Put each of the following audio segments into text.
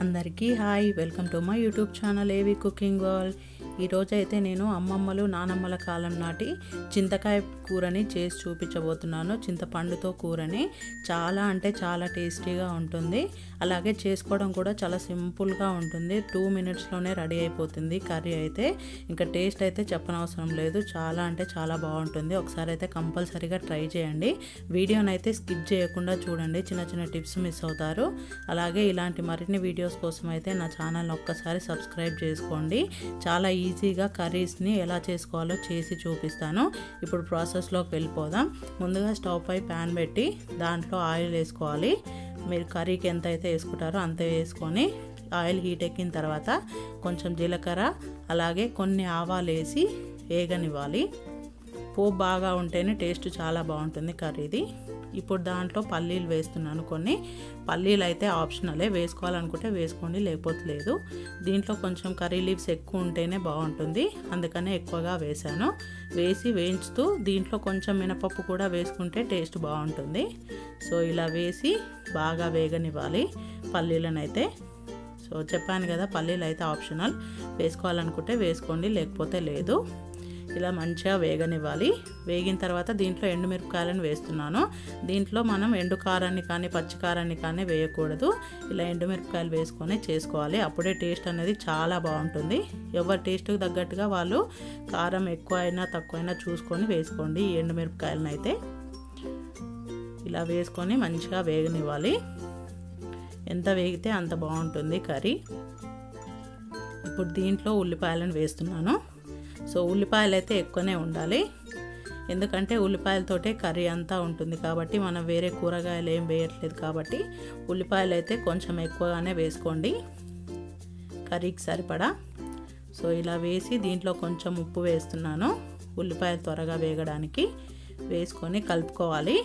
అందరికీ hi, welcome to my YouTube channel ఏవి cooking world. ఈరోజైతే నేను అమ్మమ్మలు నానమ్మల కాలం నాటి చింతకాయ కూరని చేసి చూపించబోతున్నాను. చింతపండుతో కూరని చాలా అంటే చాలా టేస్టీగా ఉంటుంది. అలాగే చేసుకోవడం కూడా చాలా సింపుల్గా ఉంటుంది. 2 మినిట్స్లోనే రెడీ అయిపోతుంది కర్రీ అయితే. ఇంకా టేస్ట్ అయితే చెప్పనవసరం లేదు, చాలా అంటే చాలా బాగుంటుంది. ఒకసారి అయితే కంపల్సరీగా ట్రై చేయండి. వీడియోని అయితే స్కిప్ చేయకుండా చూడండి, చిన్న చిన్న టిప్స్ మిస్ అవుతారు. అలాగే ఇలాంటి మరిన్ని వీడియోస్ కోసం అయితే నా ఛానల్ని ఒక్కసారి సబ్స్క్రైబ్ చేసుకోండి. చాలా ఈజీగా కర్రీస్ని ఎలా చేసుకోవాలో చేసి చూపిస్తాను. ఇప్పుడు ప్రాసెస్లోకి వెళ్ళిపోదాం. ముందుగా స్టవ్ పై ప్యాన్ పెట్టి దాంట్లో ఆయిల్ వేసుకోవాలి. మీరు కర్రీకి ఎంత అయితే వేసుకుంటారో అంతే వేసుకొని ఆయిల్ హీట్ ఎక్కిన తర్వాత కొంచెం జీలకర్ర అలాగే కొన్ని ఆవాలు వేసి వేగనివ్వాలి. పోపు బాగా ఉంటేనే టేస్ట్ చాలా బాగుంటుంది కర్రీది. ఇప్పుడు దాంట్లో పల్లీలు వేస్తున్నాను. కొన్ని పల్లీలు అయితే ఆప్షనలే, వేసుకోవాలనుకుంటే వేసుకోండి, లేకపోతే లేదు. దీంట్లో కొంచెం కర్రీ లీవ్స్ ఎక్కువ ఉంటేనే బాగుంటుంది, అందుకనే ఎక్కువగా వేసాను. వేసి వేయించుతూ దీంట్లో కొంచెం మినపప్పు కూడా వేసుకుంటే టేస్ట్ బాగుంటుంది. సో ఇలా వేసి బాగా వేగనివ్వాలి పల్లీలనైతే. సో చెప్పాను కదా, పల్లీలు అయితే ఆప్షనల్, వేసుకోవాలనుకుంటే వేసుకోండి, లేకపోతే లేదు. ఇలా మంచిగా వేగనివ్వాలి. వేగిన తర్వాత దీంట్లో ఎండుమిరపకాయలను వేస్తున్నాను. దీంట్లో మనం ఎండు కారాన్ని కానీ పచ్చి కారాన్ని కానీ వేయకూడదు. ఇలా ఎండుమిరపకాయలు వేసుకొని చేసుకోవాలి, అప్పుడే టేస్ట్ అనేది చాలా బాగుంటుంది. ఎవరి టేస్ట్కి తగ్గట్టుగా వాళ్ళు కారం ఎక్కువ అయినా తక్కువైనా చూసుకొని వేసుకోండి. ఈ ఎండుమిరపకాయలను అయితే ఇలా వేసుకొని మంచిగా వేగనివ్వాలి. ఎంత వేగితే అంత బాగుంటుంది కర్రీ. ఇప్పుడు దీంట్లో ఉల్లిపాయలను వేస్తున్నాను. సో ఉల్లిపాయలు అయితే ఎక్కువనే ఉండాలి, ఎందుకంటే ఉల్లిపాయలతోటే కర్రీ అంతా ఉంటుంది కాబట్టి మనం వేరే కూరగాయలు ఏం వేయట్లేదు కాబట్టి ఉల్లిపాయలు అయితే కొంచెం ఎక్కువగానే వేసుకోండి కర్రీకి సరిపడా. సో ఇలా వేసి దీంట్లో కొంచెం ఉప్పు వేస్తున్నాను, ఉల్లిపాయలు త్వరగా వేగడానికి. వేసుకొని కలుపుకోవాలి.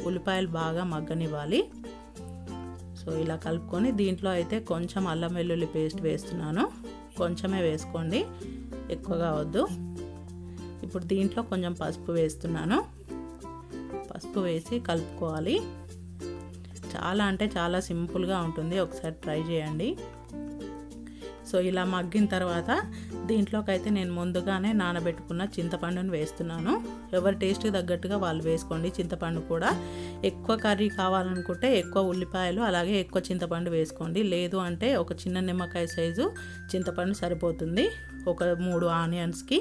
ఉల్లిపాయలు బాగా మగ్గనివ్వాలి. సో ఇలా కలుపుకొని దీంట్లో అయితే కొంచెం అల్లం వెల్లుల్లి పేస్ట్ వేస్తున్నాను. కొంచెమే వేసుకోండి, ఎక్కువగా వద్దు. ఇప్పుడు దీంట్లో కొంచెం పసుపు వేస్తున్నాను. పసుపు వేసి కలుపుకోవాలి. చాలా అంటే చాలా సింపుల్గా ఉంటుంది, ఒకసారి ట్రై చేయండి. సో ఇలా మగ్గిన తర్వాత దీంట్లోకి అయితే నేను ముందుగానే నానబెట్టుకున్న చింతపండుని వేస్తున్నాను. ఎవరి టేస్ట్కి తగ్గట్టుగా వాళ్ళు వేసుకోండి. చింతపండు కూడా ఎక్కువ కర్రీ కావాలనుకుంటే ఎక్కువ ఉల్లిపాయలు అలాగే ఎక్కువ చింతపండు వేసుకోండి, లేదు అంటే ఒక చిన్న నిమ్మకాయ సైజు చింతపండు సరిపోతుంది ఒక 3 ఆనియన్స్కి.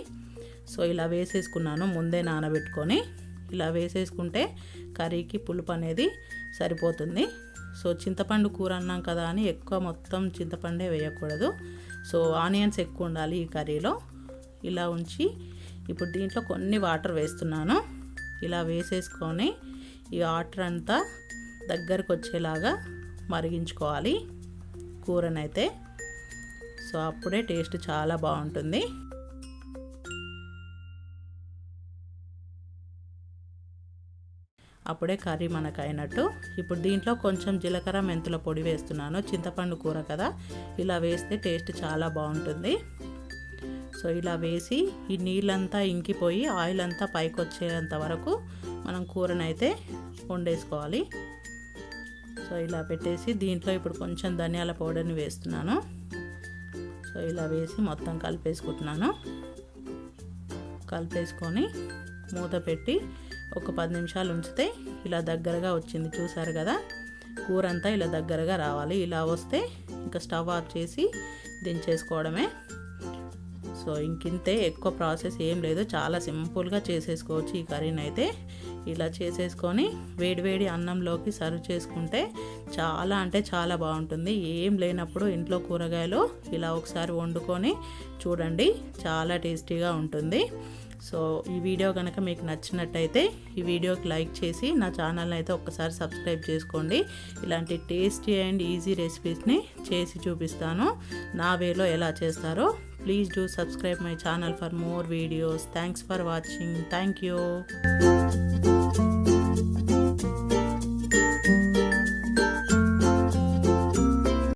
సో ఇలా వేసేసుకున్నాను ముందే నానబెట్టుకొని. ఇలా వేసేసుకుంటే కర్రీకి పులుపు అనేది సరిపోతుంది. సో చింతపండు కూర అన్నాం కదా అని ఎక్కువ మొత్తం చింతపండే వేయకూడదు. సో ఆనియన్స్ ఎక్కువ ఉండాలి ఈ కర్రీలో. ఇలా ఉంచి ఇప్పుడు దీంట్లో కొన్ని వాటర్ వేస్తున్నాను. ఇలా వేసేసుకొని ఈ వాటర్ అంతా దగ్గరకు వచ్చేలాగా మరిగించుకోవాలి కూరనైతే. సో అప్పుడే టేస్ట్ చాలా బాగుంటుంది. అప్పుడే కర్రీ మనకు అయినట్టు. ఇప్పుడు దీంట్లో కొంచెం జీలకర్ర మెంతుల పొడి వేస్తున్నాను. చింతపండు కూర కదా, ఇలా వేస్తే టేస్ట్ చాలా బాగుంటుంది. సో ఇలా వేసి ఈ నీళ్ళంతా ఇంకిపోయి ఆయిల్ అంతా పైకి వచ్చేంత వరకు మనం కూరనైతే వండేసుకోవాలి. సో ఇలా పెట్టేసి దీంట్లో ఇప్పుడు కొంచెం ధనియాల పౌడర్ని వేస్తున్నాను. సో ఇలా వేసి మొత్తం కలిపేసుకుంటున్నాను. కలిపేసుకొని మూత పెట్టి ఒక 10 నిమిషాలు ఉంచితే ఇలా దగ్గరగా వచ్చింది, చూసారు కదా. కూర అంతా ఇలా దగ్గరగా రావాలి. ఇలా వస్తే ఇంకా స్టవ్ ఆఫ్ చేసి దించేసుకోవడమే. సో ఇంకింతే, ఎక్కువ ప్రాసెస్ ఏం లేదు, చాలా సింపుల్గా చేసేసుకోవచ్చు ఈ కర్రీని అయితే. ఇలా చేసేసుకొని వేడివేడి అన్నంలోకి సర్వ్ చేసుకుంటే చాలా అంటే చాలా బాగుంటుంది. ఏం లేనప్పుడు ఇంట్లో కూరగాయలు ఇలా ఒకసారి వండుకొని చూడండి, చాలా టేస్టీగా ఉంటుంది. సో ఈ వీడియో కనుక మీకు నచ్చినట్టయితే ఈ వీడియోకి లైక్ చేసి నా ఛానల్ని అయితే ఒక్కసారి సబ్స్క్రైబ్ చేసుకోండి. ఇలాంటి టేస్టీ అండ్ ఈజీ రెసిపీస్ని చేసి చూపిస్తాను నా వేలో ఎలా చేస్తారో. Please do subscribe my channel for more videos. Thanks for watching. Thank you.